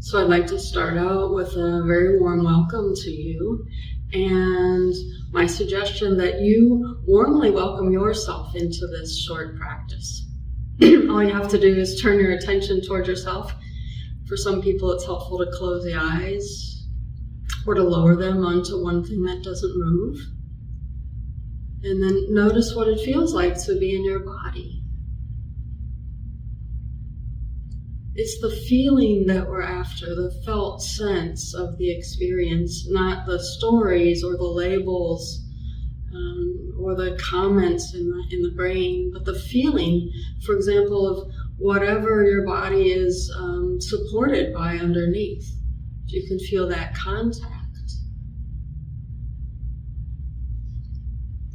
So I'd like to start out with a very warm welcome to you, and my suggestion that you warmly welcome yourself into this short practice. All you have to do is turn your attention toward yourself. For some people, it's helpful to close the eyes or to lower them onto one thing that doesn't move. And then notice what it feels like to be in your body. It's the feeling that we're after, the felt sense of the experience, not the stories or the labels or the comments in the brain, but the feeling, for example, of whatever your body is supported by underneath. You can feel that contact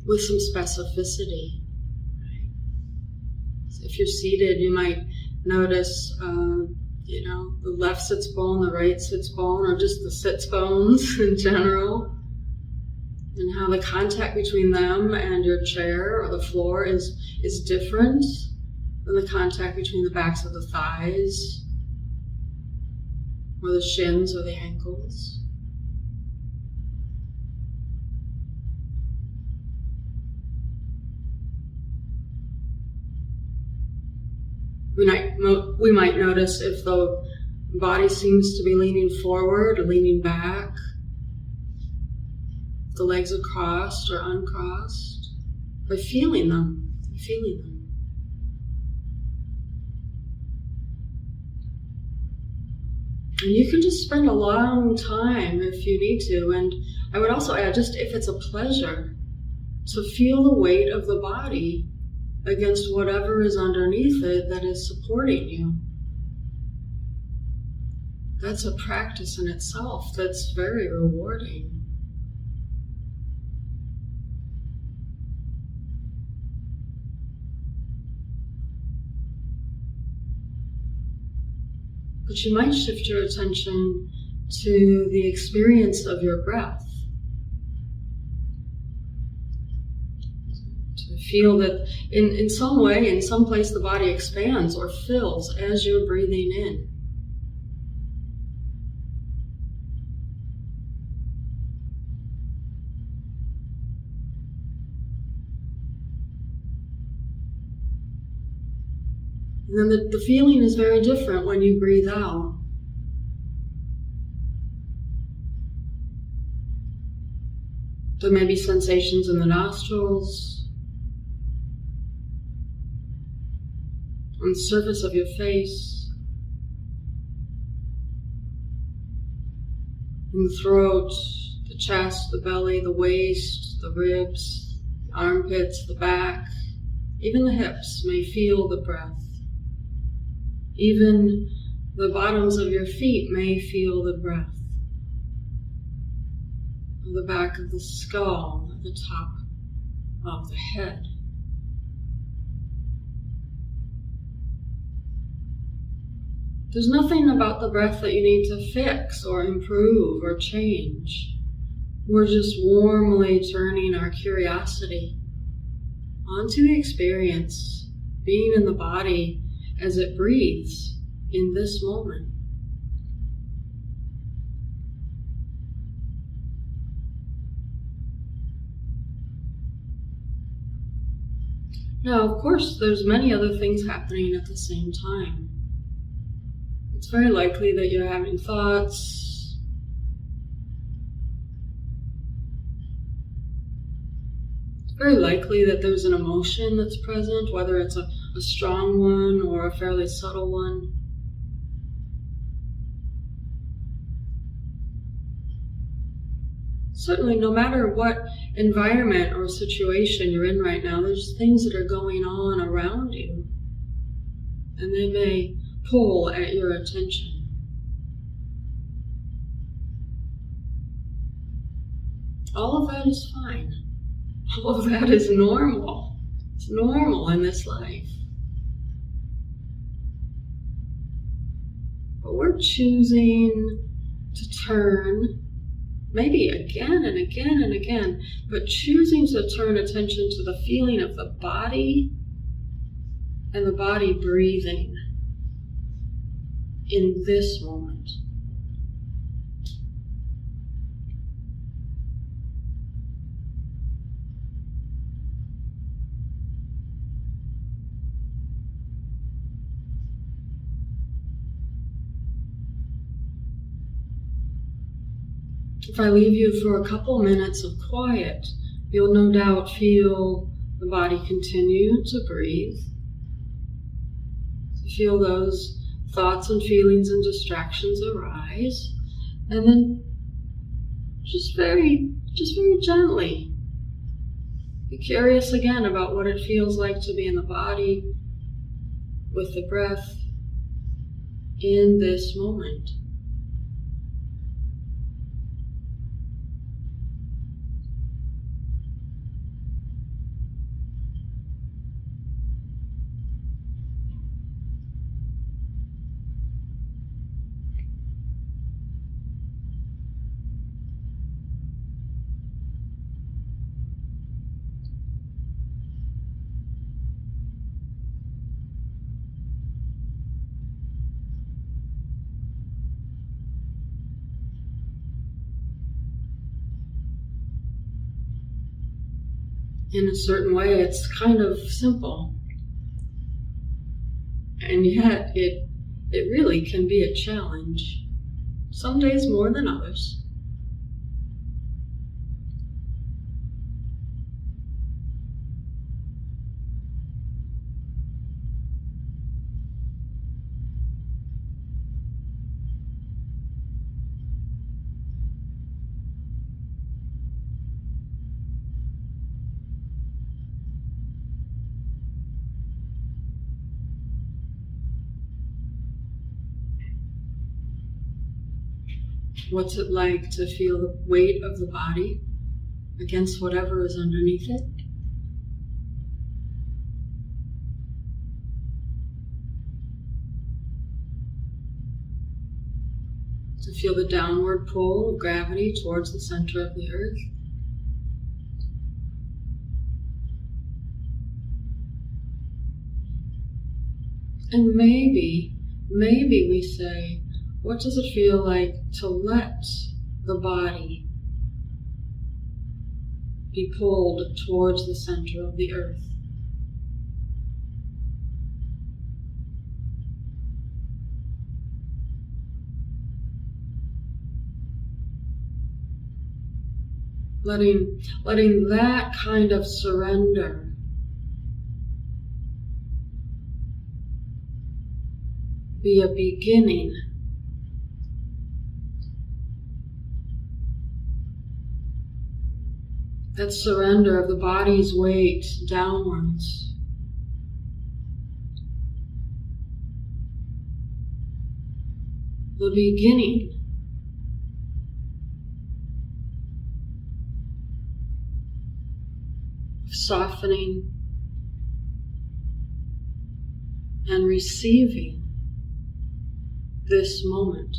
with some specificity. So if you're seated, you might notice, the left sits bone, the right sits bone, or just the sits bones in general, and how the contact between them and your chair or the floor is different than the contact between the backs of the thighs or the shins or the ankles. We might notice if the body seems to be leaning forward or leaning back, if the legs are crossed or uncrossed, by feeling them. And you can just spend a long time if you need to. And I would also add, just if it's a pleasure, to feel the weight of the body against whatever is underneath it that is supporting you. That's a practice in itself that's very rewarding. But you might shift your attention to the experience of your breath. Feel that in some way, in some place, the body expands or fills as you're breathing in. And then the feeling is very different when you breathe out. There may be sensations in the nostrils, on the surface of your face, in the throat, the chest, the belly, the waist, the ribs, the armpits, the back, even the hips may feel the breath. Even the bottoms of your feet may feel the breath. On the back of the skull, at the top of the head. There's nothing about the breath that you need to fix or improve or change. We're just warmly turning our curiosity onto the experience, being in the body as it breathes in this moment. Now, of course, there's many other things happening at the same time. It's very likely that you're having thoughts. It's very likely that there's an emotion that's present, whether it's a strong one or a fairly subtle one. Certainly, no matter what environment or situation you're in right now, there's things that are going on around you, and they may pull at your attention. All of that is fine. All of that is normal. It's normal in this life. But we're choosing to turn, maybe again and again and again, but choosing to turn attention to the feeling of the body and the body breathing in this moment. If I leave you for a couple minutes of quiet, you'll no doubt feel the body continue to breathe. Feel those thoughts and feelings and distractions arise, and then just very gently be curious again about what it feels like to be in the body with the breath in this moment. In a certain way, it's kind of simple. And yet, it really can be a challenge. Some days more than others. What's it like to feel the weight of the body against whatever is underneath it? To feel the downward pull of gravity towards the center of the earth? And maybe we say, what does it feel like to let the body be pulled towards the center of the earth? Letting that kind of surrender be a beginning that surrender of the body's weight downwards. The beginning of softening and receiving this moment.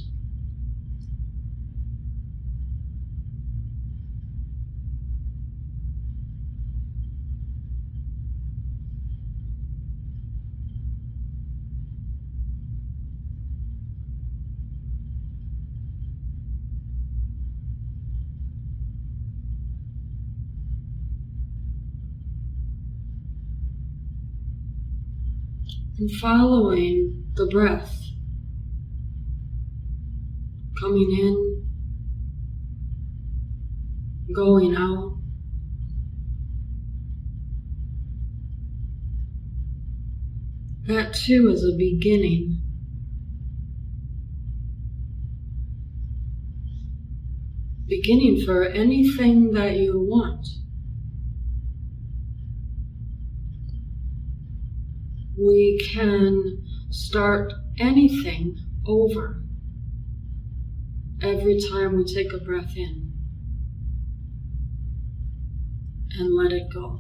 And following the breath, coming in, going out, that too is a beginning. Beginning for anything that you want. We can start anything over every time we take a breath in and let it go.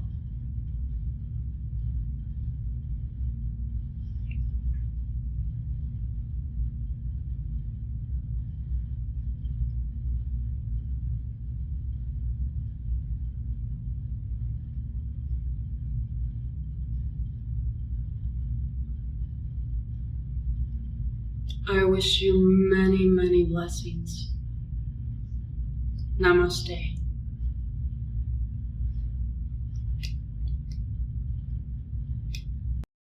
I wish you many, many blessings. Namaste.